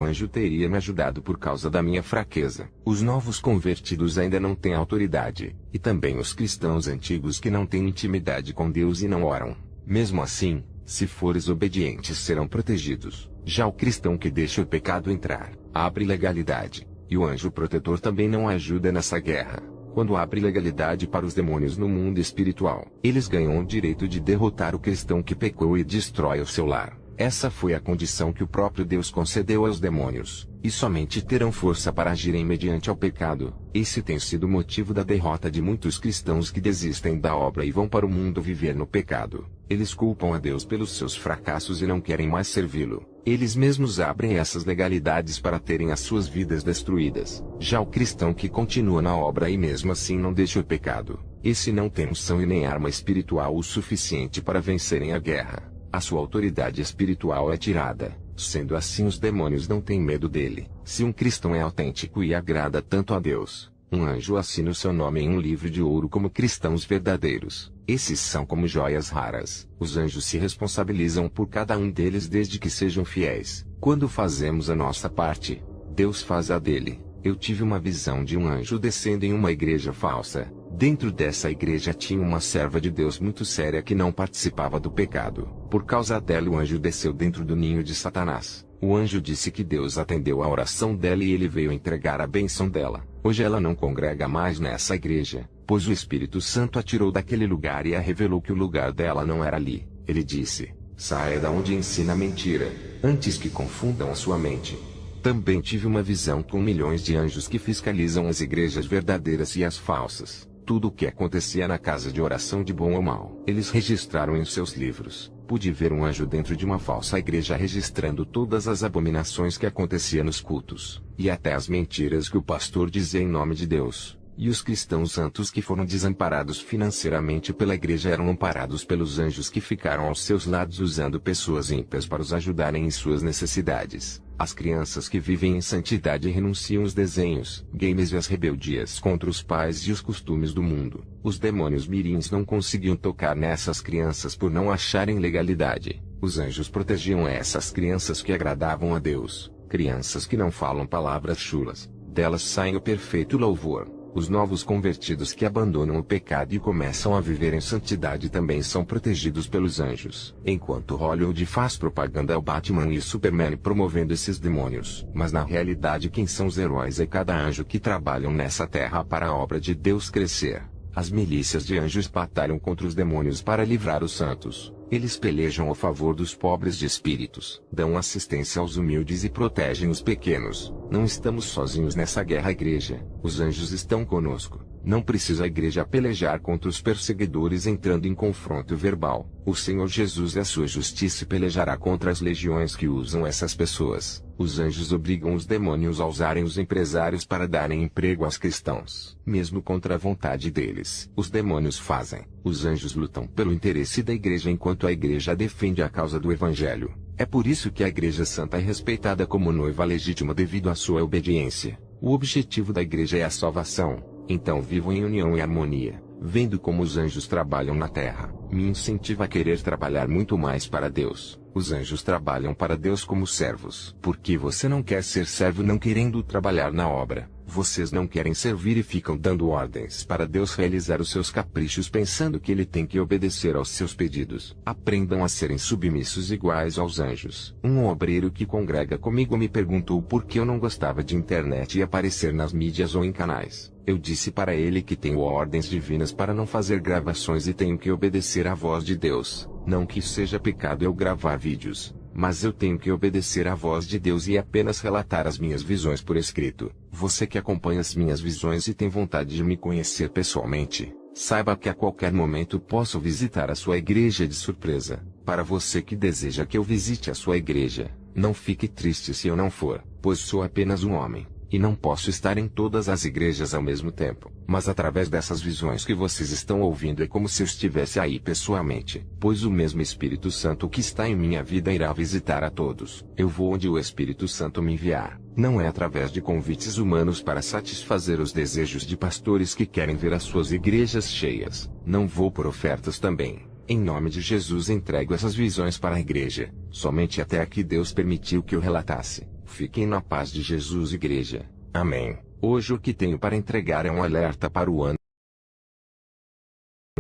anjo teria me ajudado por causa da minha fraqueza. Os novos convertidos ainda não têm autoridade, e também os cristãos antigos que não têm intimidade com Deus e não oram. Mesmo assim, se fores obedientes serão protegidos. Já o cristão que deixa o pecado entrar, abre legalidade, e o anjo protetor também não ajuda nessa guerra. Quando abre legalidade para os demônios no mundo espiritual, eles ganham o direito de derrotar o cristão que pecou e destrói o seu lar. Essa foi a condição que o próprio Deus concedeu aos demônios, e somente terão força para agirem mediante ao pecado. Esse tem sido o motivo da derrota de muitos cristãos que desistem da obra e vão para o mundo viver no pecado. Eles culpam a Deus pelos seus fracassos e não querem mais servi-lo. Eles mesmos abrem essas legalidades para terem as suas vidas destruídas. Já o cristão que continua na obra e mesmo assim não deixa o pecado, esse não tem unção e nem arma espiritual o suficiente para vencerem a guerra. A sua autoridade espiritual é tirada. Sendo assim, os demônios não têm medo dele. Se um cristão é autêntico e agrada tanto a Deus, um anjo assina o seu nome em um livro de ouro como cristãos verdadeiros. Esses são como joias raras. Os anjos se responsabilizam por cada um deles desde que sejam fiéis. Quando fazemos a nossa parte, Deus faz a dele. Eu tive uma visão de um anjo descendo em uma igreja falsa. Dentro dessa igreja tinha uma serva de Deus muito séria que não participava do pecado. Por causa dela, o anjo desceu dentro do ninho de Satanás. O anjo disse que Deus atendeu a oração dela e ele veio entregar a bênção dela. Hoje ela não congrega mais nessa igreja, pois o Espírito Santo a tirou daquele lugar e a revelou que o lugar dela não era ali. Ele disse: saia da onde ensina mentira, antes que confundam a sua mente. Também tive uma visão com milhões de anjos que fiscalizam as igrejas verdadeiras e as falsas. Tudo o que acontecia na casa de oração, de bom ou mal, eles registraram em seus livros. Pude ver um anjo dentro de uma falsa igreja registrando todas as abominações que acontecia nos cultos, e até as mentiras que o pastor dizia em nome de Deus. E os cristãos santos que foram desamparados financeiramente pela igreja eram amparados pelos anjos que ficaram aos seus lados usando pessoas ímpias para os ajudarem em suas necessidades. As crianças que vivem em santidade renunciam os desenhos, games e as rebeldias contra os pais e os costumes do mundo. Os demônios mirins não conseguiam tocar nessas crianças por não acharem legalidade. Os anjos protegiam essas crianças que agradavam a Deus, crianças que não falam palavras chulas. Delas saem o perfeito louvor. Os novos convertidos que abandonam o pecado e começam a viver em santidade também são protegidos pelos anjos. Enquanto Hollywood faz propaganda ao Batman e Superman promovendo esses demônios. Mas na realidade quem são os heróis é cada anjo que trabalham nessa terra para a obra de Deus crescer. As milícias de anjos batalham contra os demônios para livrar os santos. Eles pelejam a favor dos pobres de espíritos, dão assistência aos humildes e protegem os pequenos. Não estamos sozinhos nessa guerra, igreja. Os anjos estão conosco. Não precisa a igreja pelejar contra os perseguidores entrando em confronto verbal. O Senhor Jesus é a sua justiça e pelejará contra as legiões que usam essas pessoas. Os anjos obrigam os demônios a usarem os empresários para darem emprego aos cristãos, mesmo contra a vontade deles. Os demônios fazem. Os anjos lutam pelo interesse da igreja enquanto a igreja defende a causa do evangelho. É por isso que a igreja santa é respeitada como noiva legítima devido à sua obediência. O objetivo da igreja é a salvação. Então vivam em união e harmonia. Vendo como os anjos trabalham na terra, me incentiva a querer trabalhar muito mais para Deus. Os anjos trabalham para Deus como servos. Porque você não quer ser servo não querendo trabalhar na obra. Vocês não querem servir e ficam dando ordens para Deus realizar os seus caprichos pensando que Ele tem que obedecer aos seus pedidos. Aprendam a serem submissos iguais aos anjos. Um obreiro que congrega comigo me perguntou por que eu não gostava de internet e aparecer nas mídias ou em canais. Eu disse para ele que tenho ordens divinas para não fazer gravações e tenho que obedecer à voz de Deus. Não que seja pecado eu gravar vídeos, mas eu tenho que obedecer à voz de Deus e apenas relatar as minhas visões por escrito. Você que acompanha as minhas visões e tem vontade de me conhecer pessoalmente, saiba que a qualquer momento posso visitar a sua igreja de surpresa. Para você que deseja que eu visite a sua igreja, não fique triste se eu não for, pois sou apenas um homem. E não posso estar em todas as igrejas ao mesmo tempo. Mas através dessas visões que vocês estão ouvindo é como se eu estivesse aí pessoalmente. Pois o mesmo Espírito Santo que está em minha vida irá visitar a todos. Eu vou onde o Espírito Santo me enviar. Não é através de convites humanos para satisfazer os desejos de pastores que querem ver as suas igrejas cheias. Não vou por ofertas também. Em nome de Jesus entrego essas visões para a igreja. Somente até aqui Deus permitiu que eu relatasse. Fiquem na paz de Jesus, igreja. Amém. Hoje o que tenho para entregar é um alerta para o ano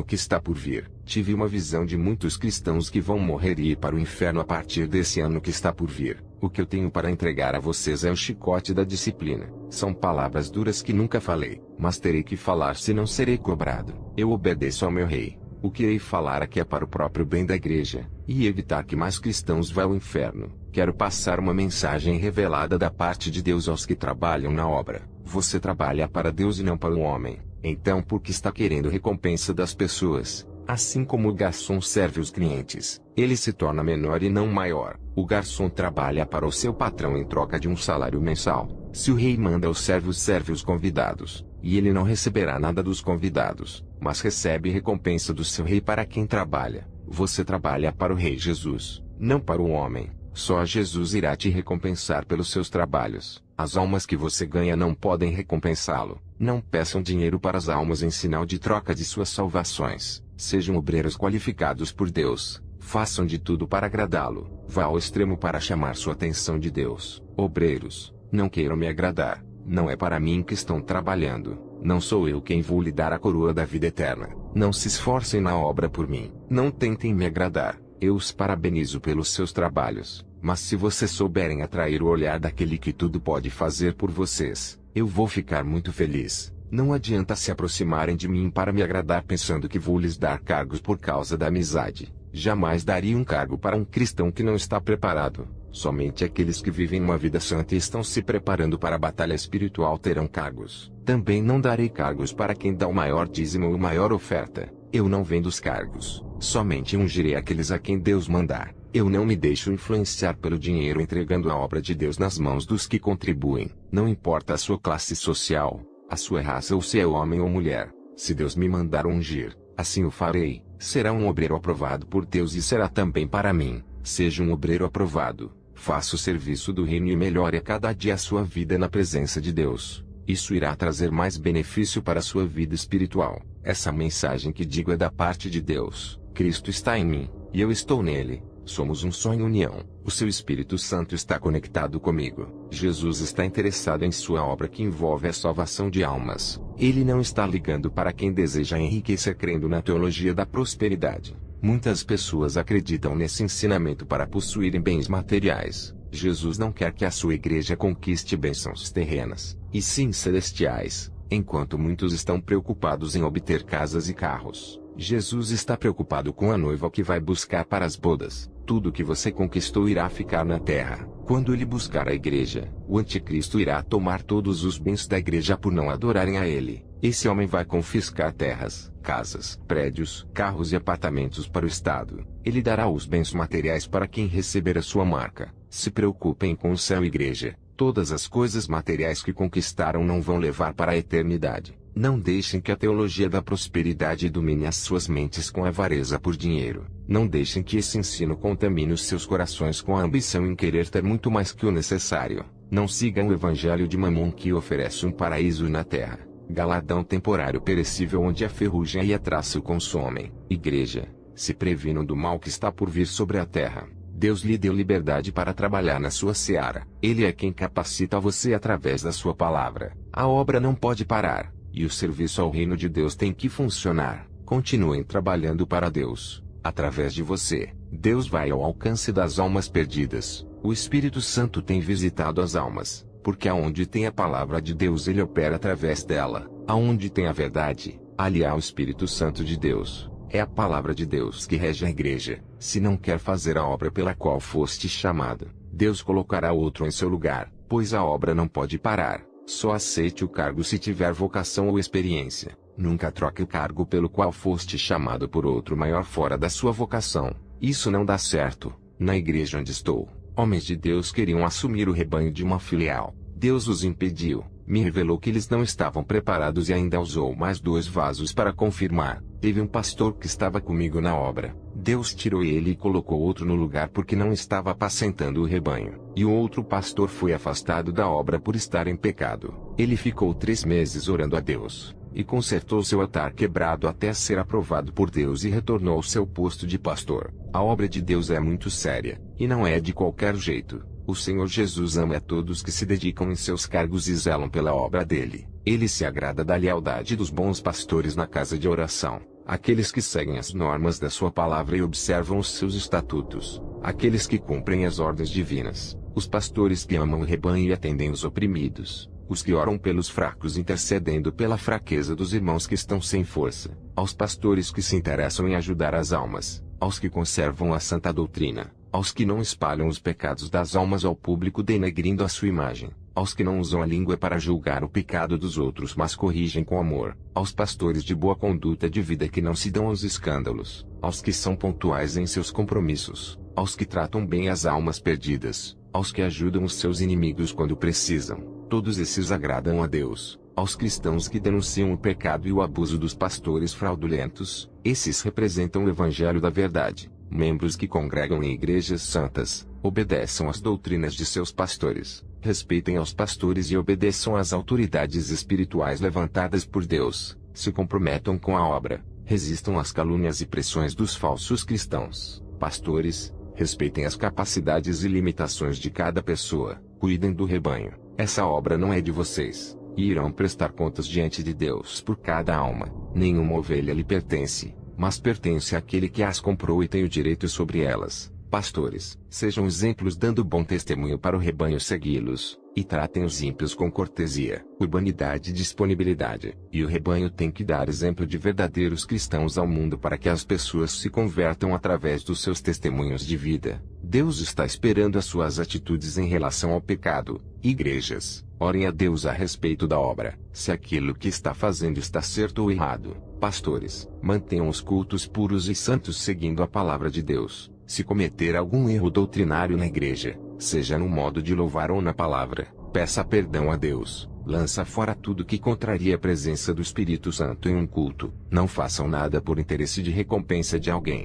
que está por vir. Tive uma visão de muitos cristãos que vão morrer e ir para o inferno a partir desse ano que está por vir. O que eu tenho para entregar a vocês é o chicote da disciplina. São palavras duras que nunca falei, mas terei que falar senão serei cobrado. Eu obedeço ao meu rei. O que irei falar aqui é para o próprio bem da igreja, e evitar que mais cristãos vá ao inferno. Quero passar uma mensagem revelada da parte de Deus aos que trabalham na obra. Você trabalha para Deus e não para o homem. Então por que está querendo recompensa das pessoas? Assim como o garçom serve os clientes, ele se torna menor e não maior. O garçom trabalha para o seu patrão em troca de um salário mensal. Se o rei manda os servos, serve os convidados, e ele não receberá nada dos convidados, mas recebe recompensa do seu rei para quem trabalha. Você trabalha para o rei Jesus, não para o homem. Só Jesus irá te recompensar pelos seus trabalhos. As almas que você ganha não podem recompensá-lo. Não peçam dinheiro para as almas em sinal de troca de suas salvações. Sejam obreiros qualificados por Deus. Façam de tudo para agradá-lo. Vá ao extremo para chamar sua atenção de Deus. Obreiros, não queiram me agradar. Não é para mim que estão trabalhando. Não sou eu quem vou lhe dar a coroa da vida eterna. Não se esforcem na obra por mim. Não tentem me agradar. Eu os parabenizo pelos seus trabalhos. Mas se vocês souberem atrair o olhar daquele que tudo pode fazer por vocês, eu vou ficar muito feliz. Não adianta se aproximarem de mim para me agradar pensando que vou lhes dar cargos por causa da amizade. Jamais daria um cargo para um cristão que não está preparado. Somente aqueles que vivem uma vida santa e estão se preparando para a batalha espiritual terão cargos. Também não darei cargos para quem dá o maior dízimo ou maior oferta. Eu não vendo os cargos. Somente ungirei aqueles a quem Deus mandar. Eu não me deixo influenciar pelo dinheiro entregando a obra de Deus nas mãos dos que contribuem. Não importa a sua classe social, a sua raça ou se é homem ou mulher. Se Deus me mandar ungir, assim o farei. Será um obreiro aprovado por Deus e será também para mim. Seja um obreiro aprovado. Faça o serviço do reino e melhore a cada dia a sua vida na presença de Deus. Isso irá trazer mais benefício para a sua vida espiritual. Essa mensagem que digo é da parte de Deus. Cristo está em mim, e eu estou nele. Somos um só em união. O seu Espírito Santo está conectado comigo. Jesus está interessado em sua obra que envolve a salvação de almas. Ele não está ligando para quem deseja enriquecer crendo na teologia da prosperidade. Muitas pessoas acreditam nesse ensinamento para possuírem bens materiais. Jesus não quer que a sua igreja conquiste bênçãos terrenas, e sim celestiais, enquanto muitos estão preocupados em obter casas e carros. Jesus está preocupado com a noiva que vai buscar para as bodas. Tudo que você conquistou irá ficar na terra. Quando ele buscar a igreja, o anticristo irá tomar todos os bens da igreja por não adorarem a ele. Esse homem vai confiscar terras, casas, prédios, carros e apartamentos para o Estado. Ele dará os bens materiais para quem receber a sua marca. Se preocupem com o céu, igreja. Todas as coisas materiais que conquistaram não vão levar para a eternidade. Não deixem que a teologia da prosperidade domine as suas mentes com avareza por dinheiro. Não deixem que esse ensino contamine os seus corações com a ambição em querer ter muito mais que o necessário. Não sigam o evangelho de Mamon que oferece um paraíso na terra, galardão temporário perecível onde a ferrugem e a traça o consomem. Igreja, se previnam do mal que está por vir sobre a terra. Deus lhe deu liberdade para trabalhar na sua seara. Ele é quem capacita você através da sua palavra. A obra não pode parar, e o serviço ao reino de Deus tem que funcionar. Continuem trabalhando para Deus. Através de você, Deus vai ao alcance das almas perdidas. O Espírito Santo tem visitado as almas, porque aonde tem a palavra de Deus ele opera através dela. Aonde tem a verdade, ali há o Espírito Santo de Deus. É a palavra de Deus que rege a igreja. Se não quer fazer a obra pela qual foste chamado, Deus colocará outro em seu lugar, pois a obra não pode parar. Só aceite o cargo se tiver vocação ou experiência. Nunca troque o cargo pelo qual foste chamado por outro maior fora da sua vocação. Isso não dá certo. Na igreja onde estou, homens de Deus queriam assumir o rebanho de uma filial. Deus os impediu. Me revelou que eles não estavam preparados e ainda usou mais 2 vasos para confirmar. Teve um pastor que estava comigo na obra. Deus tirou ele e colocou outro no lugar porque não estava apacentando o rebanho. E o outro pastor foi afastado da obra por estar em pecado. Ele ficou 3 meses orando a Deus, e consertou seu altar quebrado até ser aprovado por Deus e retornou ao seu posto de pastor. A obra de Deus é muito séria, e não é de qualquer jeito. O Senhor Jesus ama a todos que se dedicam em seus cargos e zelam pela obra dele. Ele se agrada da lealdade dos bons pastores na casa de oração, aqueles que seguem as normas da sua palavra e observam os seus estatutos, aqueles que cumprem as ordens divinas, os pastores que amam o rebanho e atendem os oprimidos, os que oram pelos fracos intercedendo pela fraqueza dos irmãos que estão sem força, aos pastores que se interessam em ajudar as almas, aos que conservam a santa doutrina, aos que não espalham os pecados das almas ao público denegrindo a sua imagem, aos que não usam a língua para julgar o pecado dos outros mas corrigem com amor, aos pastores de boa conduta de vida que não se dão aos escândalos, aos que são pontuais em seus compromissos, aos que tratam bem as almas perdidas, aos que ajudam os seus inimigos quando precisam. Todos esses agradam a Deus. Aos cristãos que denunciam o pecado e o abuso dos pastores fraudulentos, esses representam o Evangelho da Verdade. Membros que congregam em igrejas santas, obedeçam às doutrinas de seus pastores, respeitem aos pastores e obedeçam às autoridades espirituais levantadas por Deus, se comprometam com a obra, resistam às calúnias e pressões dos falsos cristãos. Pastores, respeitem as capacidades e limitações de cada pessoa, cuidem do rebanho. Essa obra não é de vocês, e irão prestar contas diante de Deus por cada alma. Nenhuma ovelha lhe pertence, mas pertence àquele que as comprou e tem o direito sobre elas. Pastores, sejam exemplos dando bom testemunho para o rebanho segui-los, e tratem os ímpios com cortesia, urbanidade e disponibilidade. E o rebanho tem que dar exemplo de verdadeiros cristãos ao mundo para que as pessoas se convertam através dos seus testemunhos de vida. Deus está esperando as suas atitudes em relação ao pecado. Igrejas, orem a Deus a respeito da obra, se aquilo que está fazendo está certo ou errado. Pastores, mantenham os cultos puros e santos seguindo a palavra de Deus. Se cometer algum erro doutrinário na igreja, seja no modo de louvar ou na palavra, peça perdão a Deus. Lança fora tudo que contraria a presença do Espírito Santo em um culto. Não façam nada por interesse de recompensa de alguém.